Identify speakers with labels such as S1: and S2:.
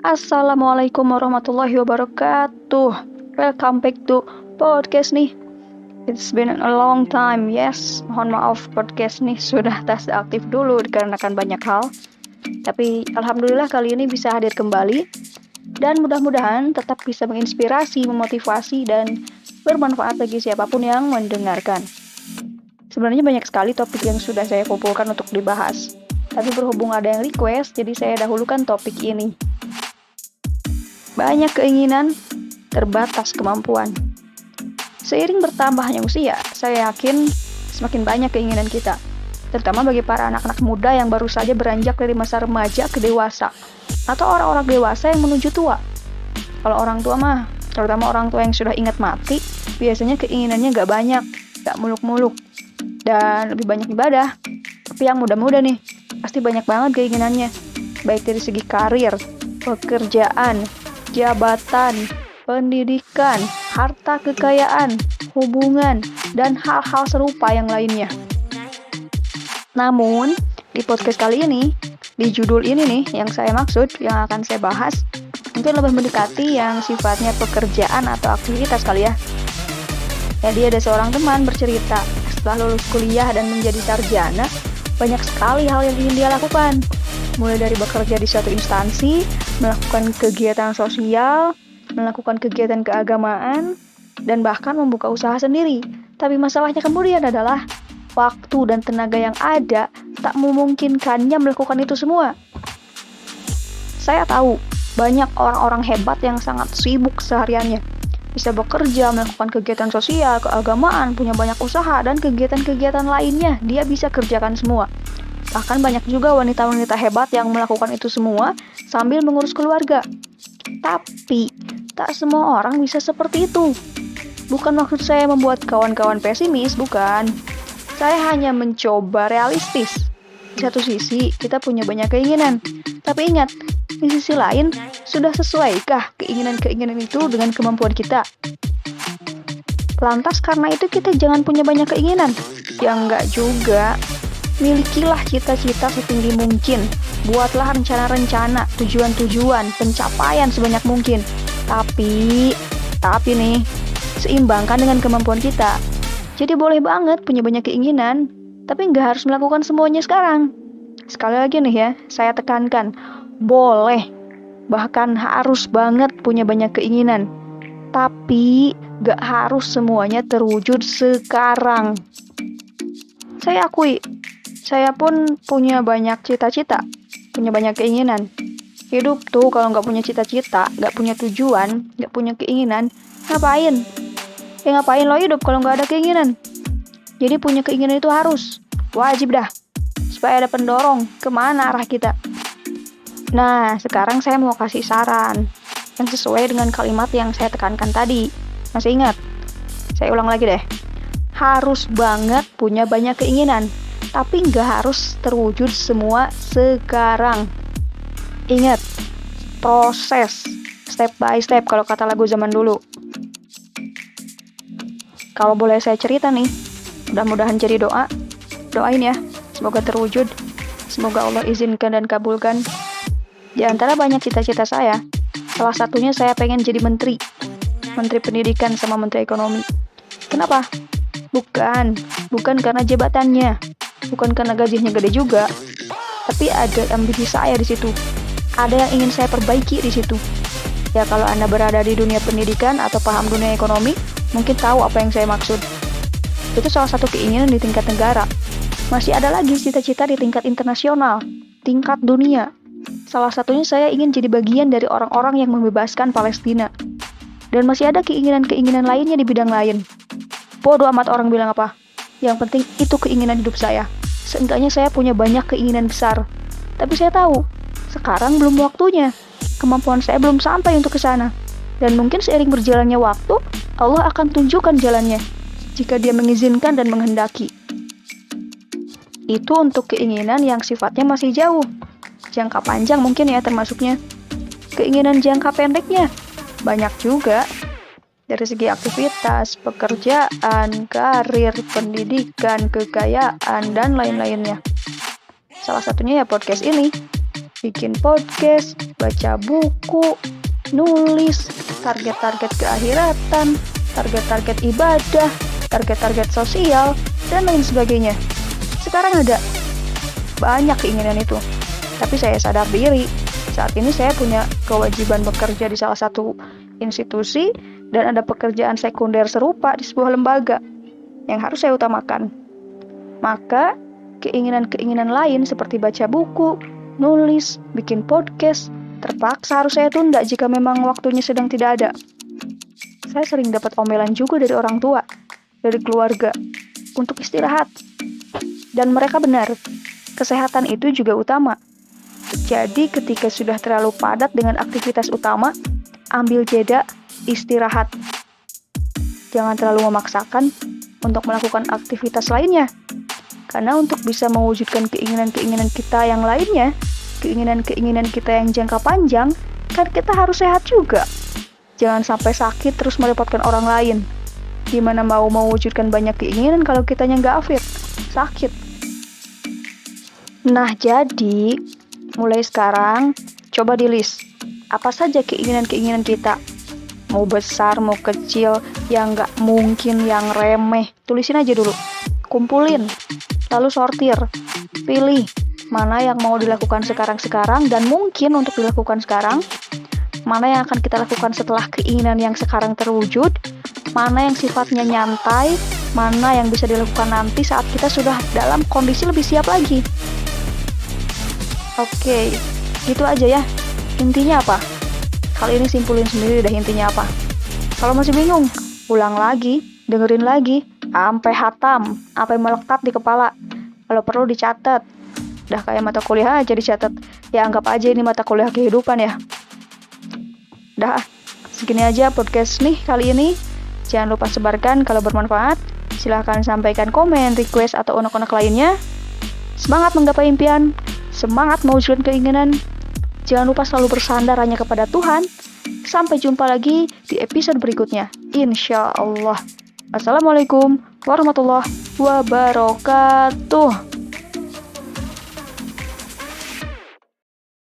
S1: Assalamualaikum warahmatullahi wabarakatuh. Welcome back to podcast nih. It's been a long time. Yes, mohon maaf podcast nih sudah tak aktif dulu dikarenakan banyak hal. Tapi alhamdulillah kali ini bisa hadir kembali. Dan mudah-mudahan tetap bisa menginspirasi, memotivasi, dan bermanfaat bagi siapapun yang mendengarkan. Sebenarnya banyak sekali topik yang sudah saya kumpulkan untuk dibahas. Tapi berhubung ada yang request, jadi saya dahulukan topik ini. Banyak keinginan, terbatas kemampuan. Seiring bertambahnya usia, saya yakin semakin banyak keinginan kita. Terutama bagi para anak-anak muda yang baru saja beranjak dari masa remaja ke dewasa. Atau orang-orang dewasa yang menuju tua. Kalau orang tua mah, terutama orang tua yang sudah ingat mati, biasanya keinginannya gak banyak, gak muluk-muluk. Dan lebih banyak ibadah. Tapi yang muda-muda nih, pasti banyak banget keinginannya. Baik dari segi karir, pekerjaan, jabatan, pendidikan, harta kekayaan, hubungan, dan hal-hal serupa yang lainnya. Namun, di podcast kali ini, di judul ini nih yang saya maksud, yang akan saya bahas, mungkin lebih mendekati yang sifatnya pekerjaan atau aktivitas kali ya. Jadi ada seorang teman bercerita, setelah lulus kuliah dan menjadi sarjana, banyak sekali hal yang ingin dia lakukan. Mulai dari bekerja di suatu instansi, melakukan kegiatan sosial, melakukan kegiatan keagamaan, dan bahkan membuka usaha sendiri. Tapi masalahnya kemudian adalah waktu dan tenaga yang ada tak memungkinkannya melakukan itu semua. Saya tahu banyak orang-orang hebat yang sangat sibuk sehariannya. Bisa bekerja, melakukan kegiatan sosial, keagamaan, punya banyak usaha, dan kegiatan-kegiatan lainnya dia bisa kerjakan semua. Bahkan banyak juga wanita-wanita hebat yang melakukan itu semua sambil mengurus keluarga. Tapi, tak semua orang bisa seperti itu. Bukan maksud saya membuat kawan-kawan pesimis, bukan. Saya hanya mencoba realistis. Di satu sisi, kita punya banyak keinginan. Tapi ingat, di sisi lain, sudah sesuaikah keinginan-keinginan itu dengan kemampuan kita? Lantas karena itu kita jangan punya banyak keinginan? Ya enggak juga. Milikilah cita-cita setinggi mungkin. Buatlah rencana-rencana, tujuan-tujuan, pencapaian sebanyak mungkin. Tapi nih, seimbangkan dengan kemampuan kita. Jadi boleh banget punya banyak keinginan, tapi nggak harus melakukan semuanya sekarang. Sekali lagi nih ya, saya tekankan, boleh, bahkan harus banget punya banyak keinginan. Tapi nggak harus semuanya terwujud sekarang. Saya akui, saya pun punya banyak cita-cita, punya banyak keinginan. Hidup tuh kalau nggak punya cita-cita, nggak punya tujuan, nggak punya keinginan, ngapain? Ya ngapain lo hidup kalau nggak ada keinginan? Jadi punya keinginan itu harus, wajib dah, supaya ada pendorong kemana arah kita. Nah, sekarang saya mau kasih saran yang sesuai dengan kalimat yang saya tekankan tadi. Masih ingat? Saya ulang lagi deh. Harus banget punya banyak keinginan, tapi nggak harus terwujud semua sekarang. Ingat, proses, step by step kalau kata lagu zaman dulu. Kalau boleh saya cerita nih, mudah-mudahan jadi doa. Doain ya, semoga terwujud. Semoga Allah izinkan dan kabulkan. Di antara banyak cita-cita saya, salah satunya saya pengen jadi menteri. Menteri pendidikan sama menteri ekonomi. Kenapa? Bukan karena jabatannya. Bukan karena gajinya gede juga. Tapi ada ambisi saya di situ. Ada yang ingin saya perbaiki di situ. Ya kalau Anda berada di dunia pendidikan atau paham dunia ekonomi, mungkin tahu apa yang saya maksud. Itu salah satu keinginan di tingkat negara. Masih ada lagi cita-cita di tingkat internasional, tingkat dunia. Salah satunya saya ingin jadi bagian dari orang-orang yang membebaskan Palestina. Dan masih ada keinginan-keinginan lainnya di bidang lain. Bodoh amat orang bilang apa. Yang penting itu keinginan hidup saya. Seenggaknya saya punya banyak keinginan besar. Tapi saya tahu, sekarang belum waktunya. Kemampuan saya belum sampai untuk ke sana. Dan mungkin seiring berjalannya waktu, Allah akan tunjukkan jalannya. Jika Dia mengizinkan dan menghendaki. Itu untuk keinginan yang sifatnya masih jauh. Jangka panjang mungkin ya termasuknya. Keinginan jangka pendeknya banyak juga. Dari segi aktivitas, pekerjaan, karir, pendidikan, kekayaan, dan lain-lainnya. Salah satunya ya podcast ini. bikin podcast, baca buku, nulis, target-target keakhiratan, target-target ibadah, target-target sosial, dan lain sebagainya. Sekarang ada banyak keinginan itu, tapi saya sadar diri, saat ini saya punya kewajiban bekerja di salah satu institusi dan ada pekerjaan sekunder serupa di sebuah lembaga yang harus saya utamakan. Maka, keinginan-keinginan lain seperti baca buku, nulis, bikin podcast, terpaksa harus saya tunda jika memang waktunya sedang tidak ada. Saya sering dapat omelan juga dari orang tua, dari keluarga, untuk istirahat. Dan mereka benar, kesehatan itu juga utama. Jadi ketika sudah terlalu padat dengan aktivitas utama, ambil jeda, istirahat. Jangan terlalu memaksakan untuk melakukan aktivitas lainnya. Karena untuk bisa mewujudkan keinginan-keinginan kita yang lainnya, keinginan-keinginan kita yang jangka panjang, kan kita harus sehat juga. Jangan sampai sakit terus merepotkan orang lain. Gimana mau mewujudkan banyak keinginan kalau kitanya nggak fit, sakit. Nah, jadi mulai sekarang coba di list apa saja keinginan-keinginan kita. Mau besar, mau kecil, yang nggak mungkin, yang remeh. Tulisin aja dulu. Kumpulin. Lalu sortir. Pilih mana yang mau dilakukan sekarang-sekarang dan mungkin untuk dilakukan sekarang. Mana yang akan kita lakukan setelah keinginan yang sekarang terwujud. Mana yang sifatnya nyantai. Mana yang bisa dilakukan nanti saat kita sudah dalam kondisi lebih siap lagi. Oke, gitu aja ya. Intinya apa? Kali ini simpulin sendiri dah intinya apa. Kalau masih bingung, ulang lagi, dengerin lagi, sampai hatam, sampai melekat di kepala. Kalau perlu dicatat. Dah kayak mata kuliah aja dicatat. Ya anggap aja ini mata kuliah kehidupan ya. Dah, segini aja podcast nih kali ini. Jangan lupa sebarkan kalau bermanfaat. Silahkan sampaikan komen, request, atau unek-unek lainnya. Semangat menggapai impian. Semangat mewujudkan keinginan. Jangan lupa selalu bersandar hanya kepada Tuhan. Sampai jumpa lagi di episode berikutnya. Insya Allah. Assalamualaikum warahmatullahi wabarakatuh.